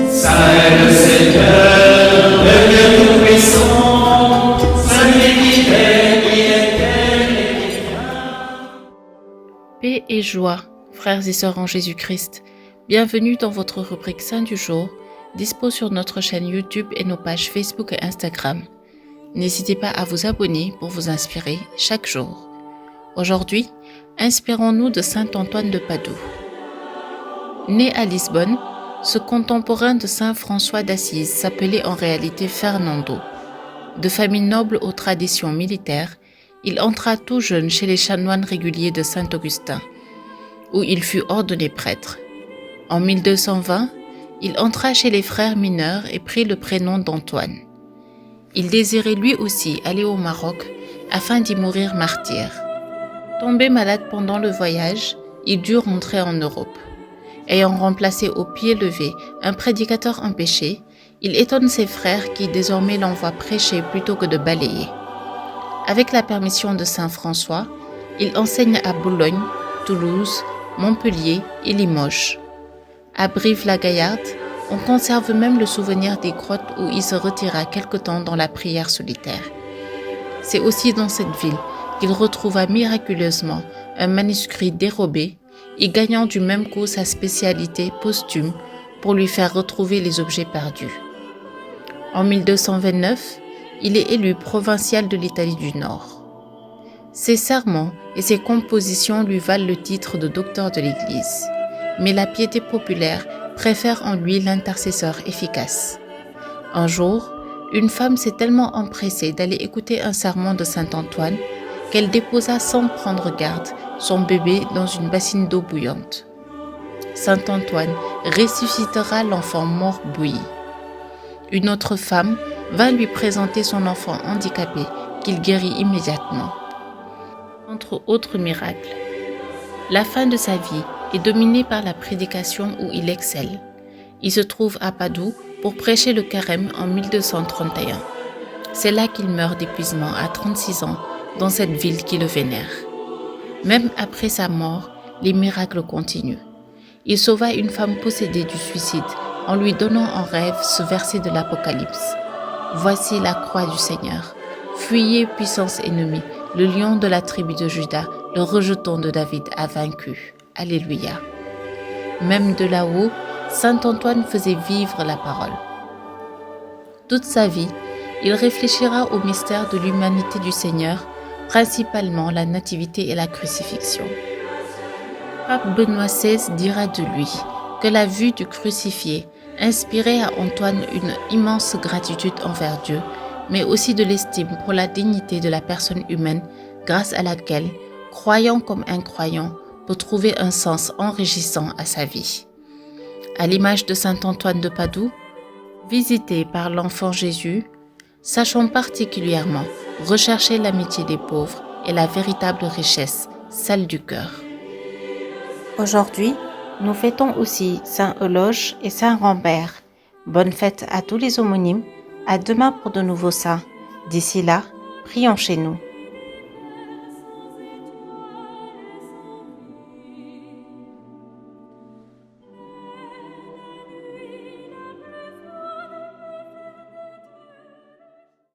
Saint le Seigneur, le Dieu Tout-Puissant, celui qui est, qui était et qui vient. Paix et joie, frères et sœurs en Jésus-Christ. Bienvenue dans votre rubrique Saint du jour, dispo sur notre chaîne YouTube et nos pages Facebook et Instagram. N'hésitez pas à vous abonner pour vous inspirer chaque jour. Aujourd'hui, inspirons-nous de Saint Antoine de Padoue. Né à Lisbonne, ce contemporain de Saint François d'Assise s'appelait en réalité Fernando. De famille noble aux traditions militaires, il entra tout jeune chez les chanoines réguliers de Saint-Augustin, où il fut ordonné prêtre. En 1220, il entra chez les frères mineurs et prit le prénom d'Antoine. Il désirait lui aussi aller au Maroc afin d'y mourir martyr. Tombé malade pendant le voyage, il dut rentrer en Europe. Ayant remplacé au pied levé un prédicateur empêché, il étonne ses frères qui désormais l'envoient prêcher plutôt que de balayer. Avec la permission de saint François, il enseigne à Boulogne, Toulouse, Montpellier et Limoges. À Brive-la-Gaillarde, on conserve même le souvenir des grottes où il se retira quelque temps dans la prière solitaire. C'est aussi dans cette ville qu'il retrouva miraculeusement un manuscrit dérobé et gagnant du même coup sa spécialité posthume pour lui faire retrouver les objets perdus. En 1229, il est élu provincial de l'Italie du Nord. Ses sermons et ses compositions lui valent le titre de docteur de l'Église, mais la piété populaire préfère en lui l'intercesseur efficace. Un jour, une femme s'est tellement empressée d'aller écouter un sermon de saint Antoine qu'elle déposa sans prendre garde son bébé dans une bassine d'eau bouillante. Saint Antoine ressuscitera l'enfant mort bouilli. Une autre femme vint lui présenter son enfant handicapé qu'il guérit immédiatement. Entre autres miracles, la fin de sa vie est dominée par la prédication où il excelle. Il se trouve à Padoue pour prêcher le carême en 1231. C'est là qu'il meurt d'épuisement à 36 ans dans cette ville qui le vénère. Même après sa mort, les miracles continuent. Il sauva une femme possédée du suicide en lui donnant en rêve ce verset de l'Apocalypse. « Voici la croix du Seigneur. Fuyez, puissance ennemie, le lion de la tribu de Juda, le rejeton de David a vaincu. Alléluia. » Même de là-haut, saint Antoine faisait vivre la parole. Toute sa vie, il réfléchira au mystère de l'humanité du Seigneur, principalement la nativité et la crucifixion. Pape Benoît XVI dira de lui que la vue du crucifié inspirait à Antoine une immense gratitude envers Dieu, mais aussi de l'estime pour la dignité de la personne humaine, grâce à laquelle, croyant comme incroyant, peut trouver un sens enrichissant à sa vie. À l'image de saint Antoine de Padoue, visité par l'enfant Jésus, sachons particulièrement rechercher l'amitié des pauvres et la véritable richesse, celle du cœur. Aujourd'hui, nous fêtons aussi Saint Euloge et Saint Rambert. Bonne fête à tous les homonymes. À demain pour de nouveaux saints. D'ici là, prions chez nous.